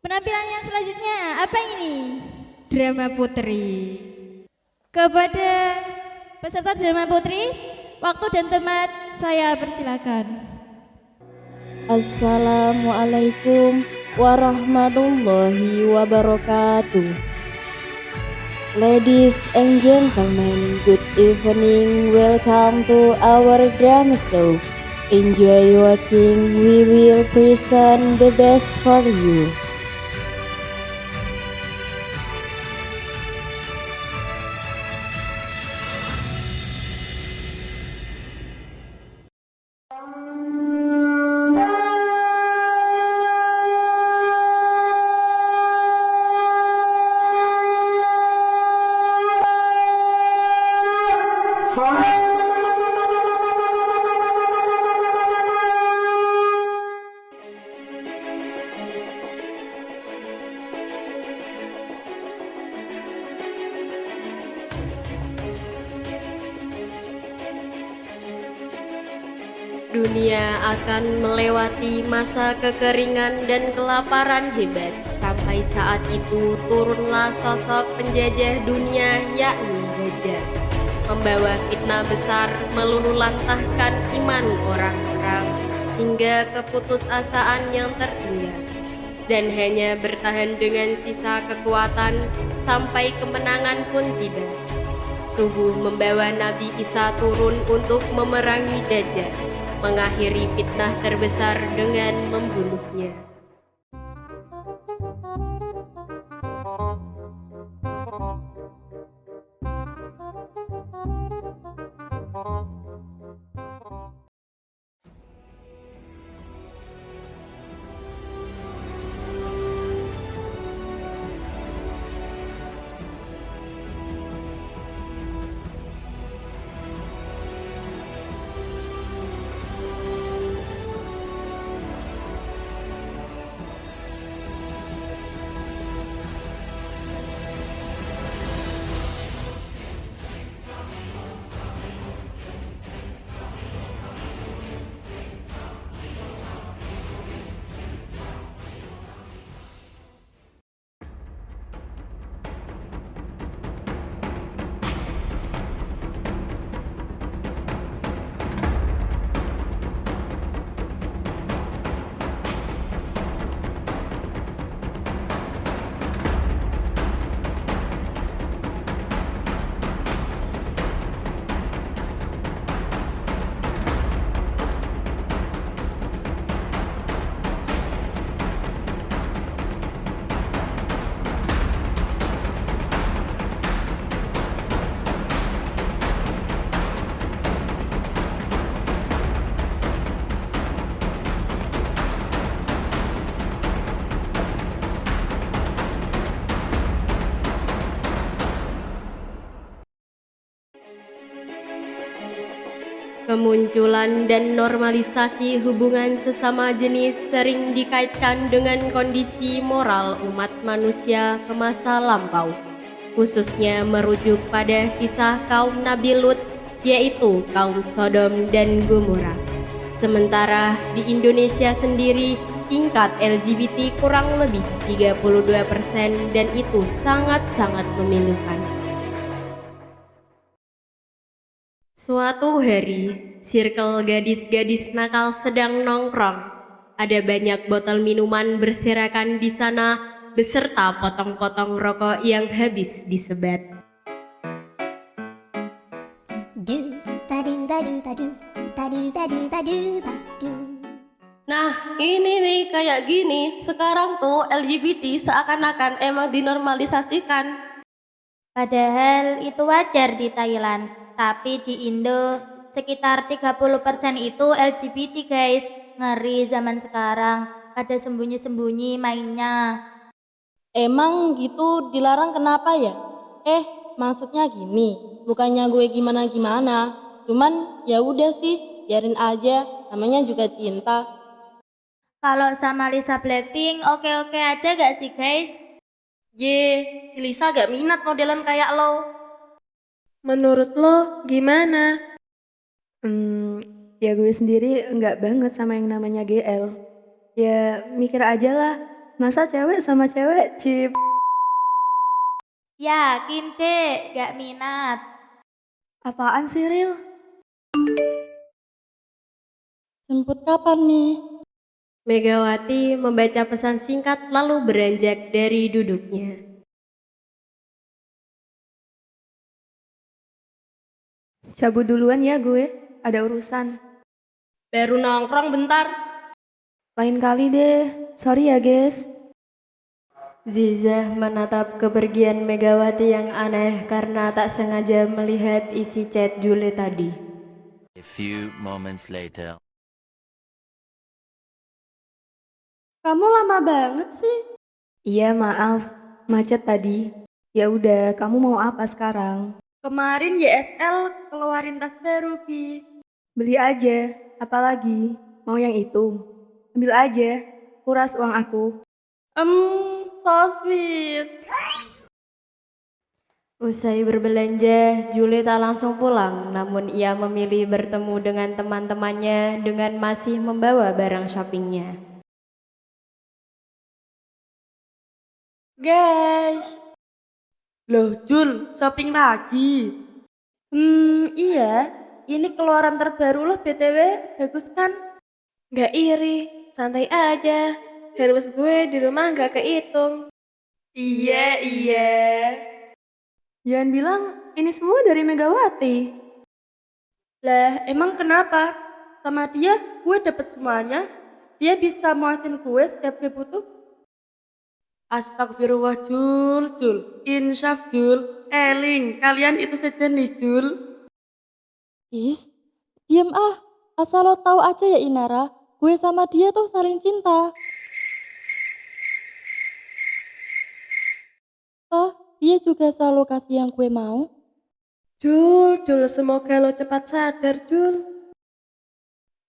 Penampilan yang selanjutnya apa ini? Drama Putri. Kepada peserta drama Putri, waktu dan tempat saya persilakan. Assalamualaikum warahmatullahi wabarakatuh. Ladies and gentlemen, good evening. Welcome to our drama show. Enjoy watching. We will present the best for you. Dunia akan melewati masa kekeringan dan kelaparan hebat. Sampai saat itu turunlah sosok penjajah dunia, yakni Dajjal, membawa fitnah besar, meluluhlantahkan iman orang-orang hingga keputusasaan yang tertinggal, dan hanya bertahan dengan sisa kekuatan sampai kemenangan pun tiba. Subuh membawa Nabi Isa turun untuk memerangi Dajjal, mengakhiri fitnah terbesar dengan membunuhnya. Kemunculan dan normalisasi hubungan sesama jenis sering dikaitkan dengan kondisi moral umat manusia ke masa lampau, khususnya merujuk pada kisah kaum Nabi Lut, yaitu kaum Sodom dan Gomora. Sementara di Indonesia sendiri, tingkat LGBT kurang lebih 32% dan itu sangat-sangat memilukan. Suatu hari, circle gadis-gadis nakal sedang nongkrong. Ada banyak botol minuman berserakan di sana, beserta potong-potong rokok yang habis disebat. Nah, ini nih kayak gini. Sekarang tuh LGBT seakan-akan emang dinormalisasikan. Padahal itu wajar di Thailand, tapi di Indo sekitar 30% itu LGBT guys. Ngeri zaman sekarang, pada sembunyi-sembunyi mainnya. Emang gitu dilarang kenapa ya? Maksudnya gini, bukannya gue gimana-gimana. Cuman ya udah sih, biarin aja, namanya juga cinta. Kalau sama Lisa Blackpink oke-oke aja gak sih guys? Si Lisa gak minat modelan kayak lo. Menurut lo gimana? Ya gue sendiri enggak banget sama yang namanya GL. Ya mikir aja lah, Masa cewek sama cewek, Cip? Yakin dek, gak minat. Apaan sih, Ril? Jemput kapan nih? Megawati membaca pesan singkat lalu beranjak dari duduknya. Cabut duluan ya gue, ada urusan. Baru nongkrong bentar. Lain kali deh, sorry ya guys. Ziza menatap kepergian Megawati yang aneh karena tak sengaja melihat isi chat Jule tadi. A few moments later. Kamu lama banget sih. Iya, maaf. Macet tadi. Ya udah, kamu mau apa sekarang? Kemarin YSL keluarin tas baru, Pi. Beli aja. Apalagi? Mau yang itu? Ambil aja. Kuras uang aku. So sweet. Usai berbelanja, Jule tak langsung pulang, namun ia memilih bertemu dengan teman-temannya dengan masih membawa barang shoppingnya. Guys. Loh, Jul, shopping lagi. Iya. Ini keluaran terbaru loh, BTW. Bagus kan? Gak iri, santai aja. Harus gue di rumah gak kehitung. Iya. Jangan bilang ini semua dari Megawati. Lah, emang kenapa? Sama dia, gue dapet semuanya. Dia bisa muasin gue setiap gue butuh. Astagfirullah, Jul. Insaf, Jul. Eling, kalian itu sejenis, Jul. Is, diem ah. Asal lo tahu aja ya Inara, gue sama dia tuh saling cinta. Toh, dia juga selalu kasih yang gue mau. Jul, semoga lo cepat sadar, Jul.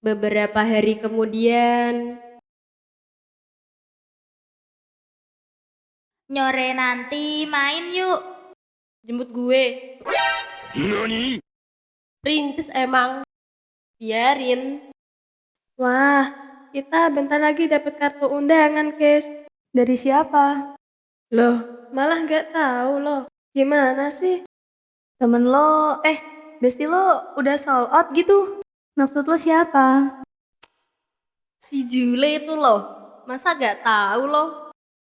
Beberapa hari kemudian, Nyore nanti main yuk. Jemput gue. Perintis emang. Biarin. Wah, kita bentar lagi dapat kartu undangan, guys. Dari siapa? Loh, malah nggak tahu loh. Gimana sih? Temen lo, besti lo udah sold out gitu? Maksud lo siapa? Si Jule itu loh. Masa gak tahu loh?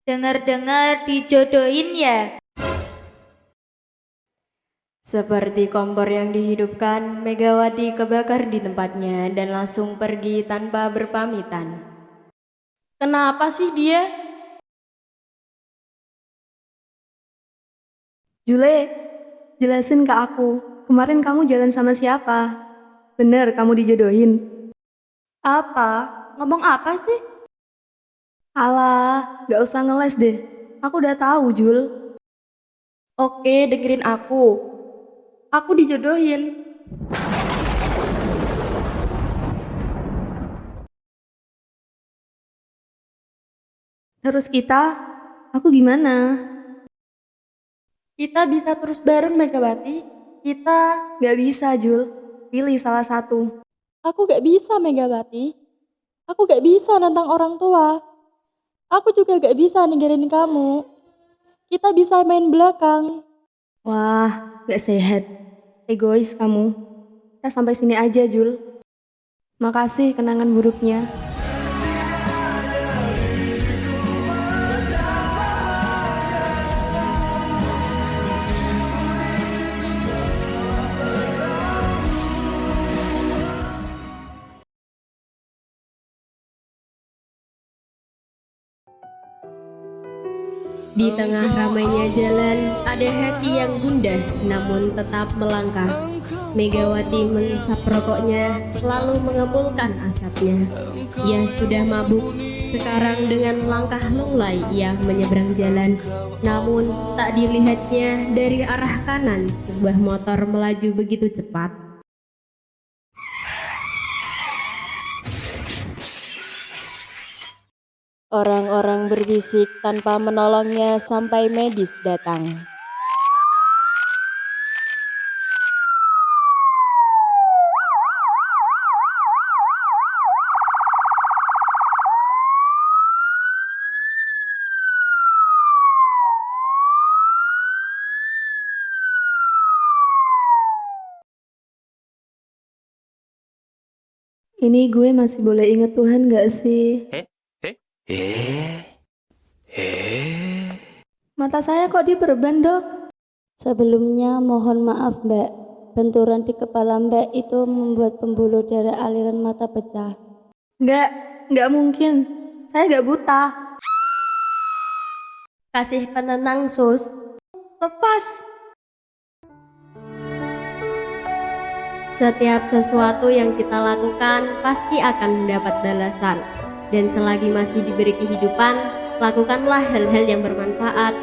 Dengar-dengar dijodohin ya. seperti kompor yang dihidupkan, Megawati kebakar di tempatnya dan langsung pergi tanpa berpamitan. Kenapa sih dia? Jule, jelasin ke aku. Kemarin kamu jalan sama siapa? Bener, kamu dijodohin. Apa? Ngomong apa sih? Alah, gak usah ngeles deh. Aku udah tahu, Jul. Oke, dengerin aku. Aku dijodohin. Terus aku gimana? Kita bisa terus bareng, Megawati. Kita gak bisa, Jul. Pilih salah satu. Aku gak bisa Megawati. Aku gak bisa nentang orang tua. Aku juga gak bisa ninggalin kamu. Kita bisa main belakang. Wah, gak sehat. Egois kamu. Kita sampai sini aja, Jul. Makasih kenangan buruknya. Di tengah ramainya jalan, ada hati yang gundah namun tetap melangkah. Megawati mengisap rokoknya, lalu mengepulkan asapnya. Ia sudah mabuk, sekarang dengan langkah lunglai ia menyeberang jalan. Namun tak dilihatnya dari arah kanan sebuah motor melaju begitu cepat. Orang-orang berbisik tanpa menolongnya sampai medis datang. Ini gue masih boleh inget Tuhan gak sih? Mata saya kok diperban, Dok? Sebelumnya mohon maaf Mbak, benturan di kepala Mbak itu membuat pembuluh darah aliran mata pecah. Nggak mungkin. Saya nggak buta. Kasih penenang, Sus. Lepas. Setiap sesuatu yang kita lakukan pasti akan mendapat balasan. Dan selagi masih diberi kehidupan, lakukanlah hal-hal yang bermanfaat.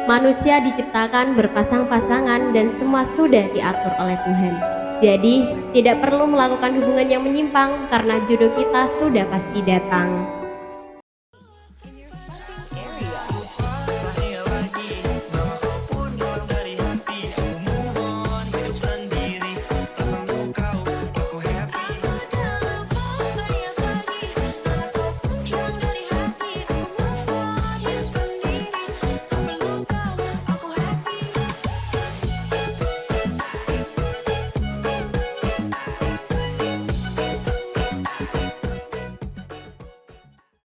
Manusia diciptakan berpasang-pasangan dan semua sudah diatur oleh Tuhan. Jadi, tidak perlu melakukan hubungan yang menyimpang karena jodoh kita sudah pasti datang.